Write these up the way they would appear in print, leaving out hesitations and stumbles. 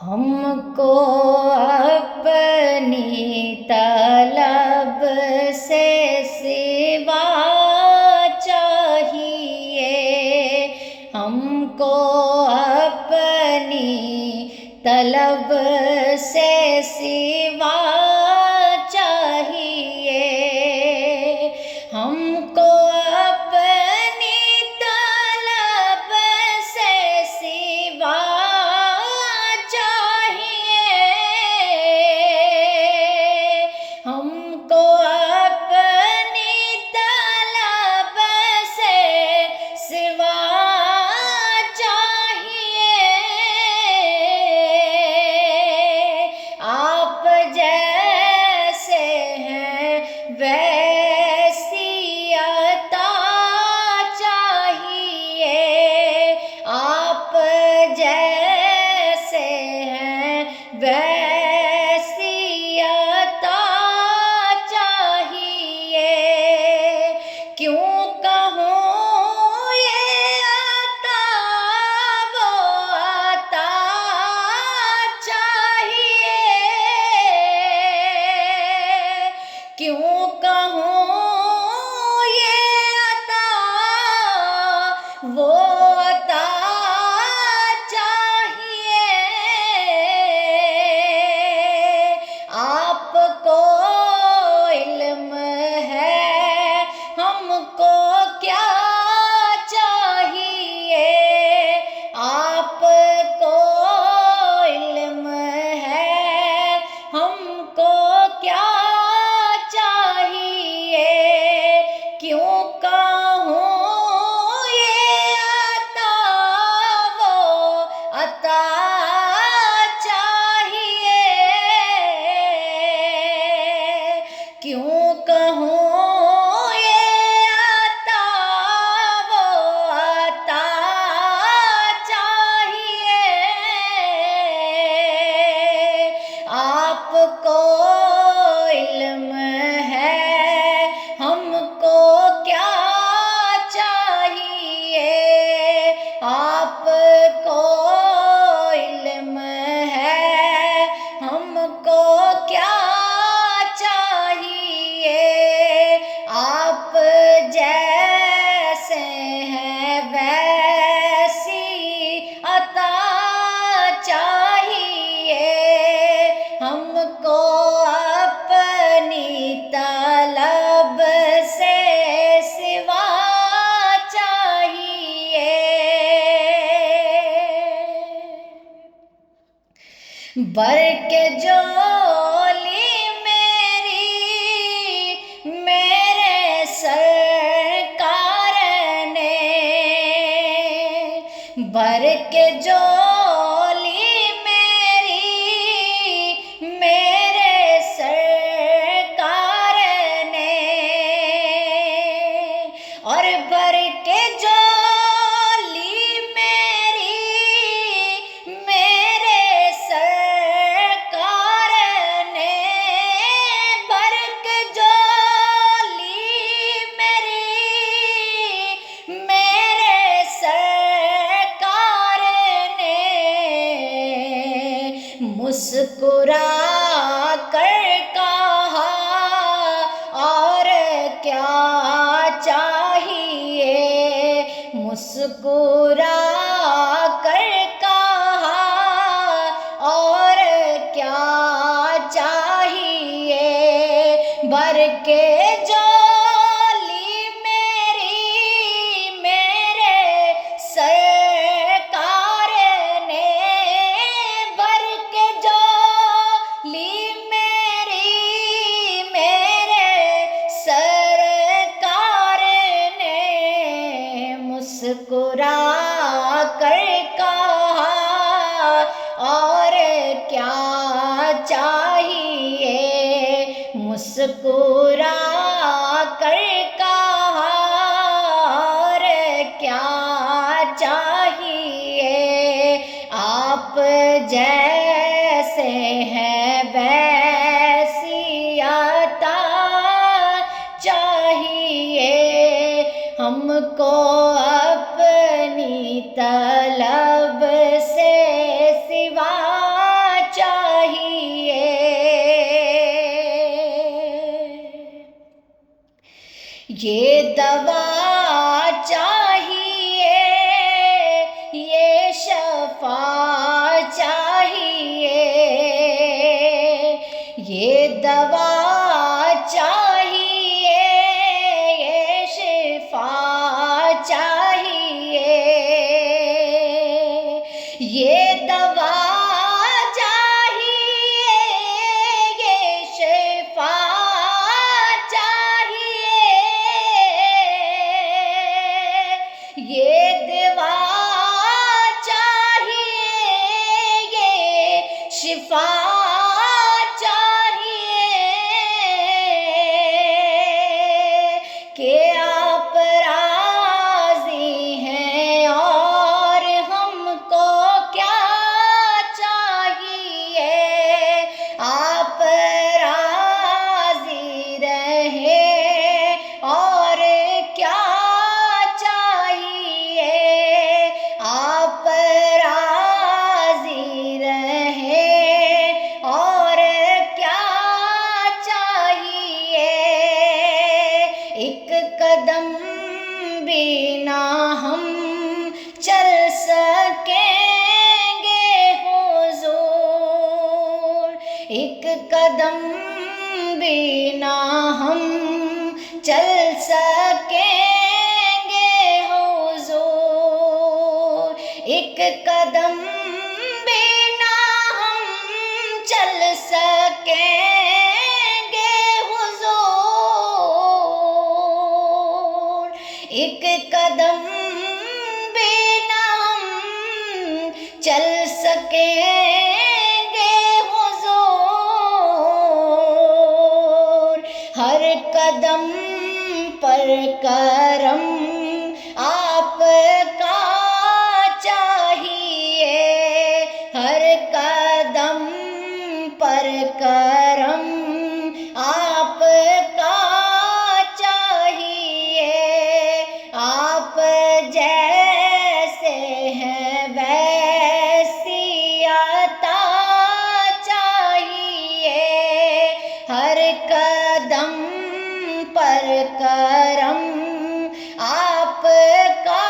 ہم کو اپنی طلب سے سوا چاہیے، ہم کو اپنی طلب سے سوا چاہیے، ہم کو اپنی طلب سے سوا ہم کو اپنی طلب سے سوا چاہیے، آپ جیسے ہیں ویسی عطا چاہیے، آپ جیسے ہیں ویسی عطا چاہیے، کیوں کہوں یہ عطا وہ عطا چاہیے، کیوں کہوں یہ عطا وہ عطا چاہیے، آپ کو علم ہے ہم کو کیا چاہیے، آپ کو علم ہے ہم کو کیا چاہیے، کیوں کہوں یہ عطا وہ عطا چاہیے، کیوں کہوں یہ عطا وہ عطا چاہیے، آپ کو علم ہے ہم کو کیا چاہیے، آپ کو علم ہے ہم کو کیا چاہیے، آپ جیسے ہیں ویسی عطا چاہیے، ہم کو اپنی طلب سے سوا چاہیے، برق جولی میرے سرکار نے، برق جولی میرے سرکار نے، اور برق جولی میرے سرکار نے، برق جولی میرے سرکار نے، مسکرا کر کہا اور کیا چاہیے، مسکرا کر کہا اور کیا چاہیے، برق جولی میرے سرکار نے، برق جولی میرے سرکار نے، مسکرا کر کہا اور کیا چاہیے، مسکرا کر کہا اور کیا چاہیے، آپ جیسے ہیں ویسی عطا چاہیے، ہم کو اپنی طلب سے سوا یہ دوا چاہیے، یہ شفا چاہیے، یہ دوا چاہیے، یہ شفا چاہیے، یہ دوا چاہیے، یہ شفا چاہیے، یہ دوا چاہیے، یہ شفا چاہیے، کہ آپ راضی ہیں اور ہم کو کیا چاہیے، آپ راضی رہیں اور کیا چاہیے، آپ راضی رہیں اور کیا چاہیے، ایک قدم بھی نہ ہم چل سکیں گے حضور، ایک قدم بھی نہ ہم چل سکیں گے حضور، ایک قدم بھی نہ ہم چل سکیں گے حضور، ایک قدم بھی نہ ہم چل سکیں گے حضور، ہر قدم پر کرم آپ کا چاہیے، ہر قدم پر کرم آپ کا چاہیے، آپ جیسے ہیں ویسی عطا چاہیے، ہر قدم پر کرم آپ کا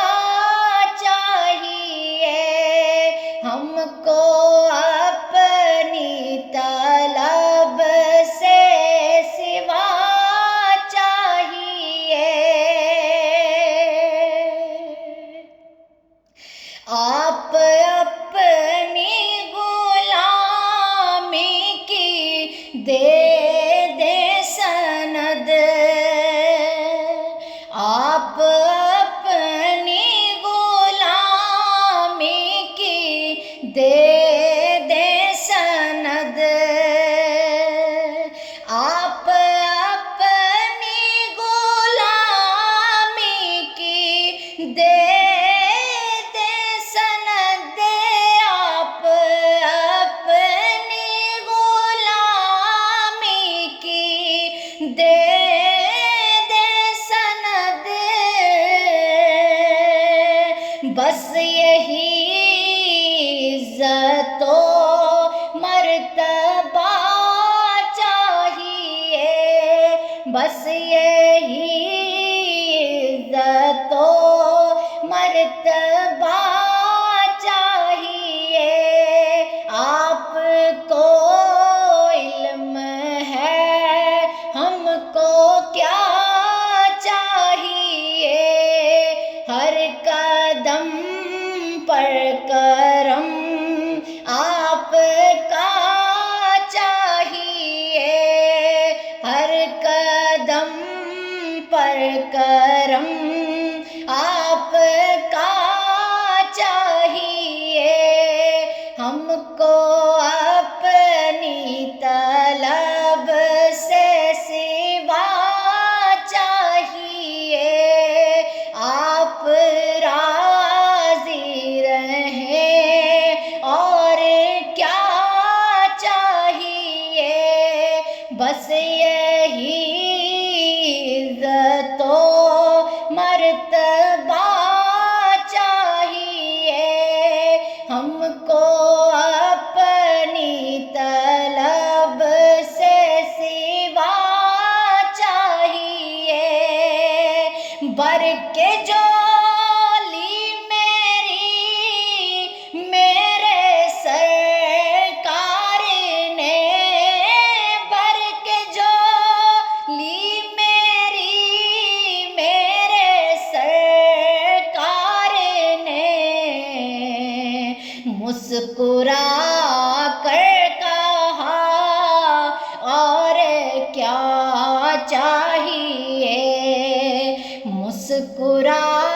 چاہیے، ہم کو اپنی طلب سے سوا چاہیے، آپ اپنی غلامی کی دے دیں سند، آپ اپنی غلامی کی دے دیں سند، آپ اپنی غلامی کی دے دیں سند، آپ اپنی غلامی کی دے دیں سند، بس یہی عزت و مرتبہ چاہیے، بس یہی عزت و مرتبہ چاہیے، آپ کو علم ہے ہم کو کیا چاہیے، ہر قدم پر کرم آپ کا چاہیے، ہر قدم پر کرم آپ کا چاہیے، ہم کو اپنی طلب سے سوا چاہیے، آپ راضی رہیں اور کیا چاہیے، بس یہی عزت و مرتبہ چاہیے، ہم کو اپنی چاہیے، مسکرا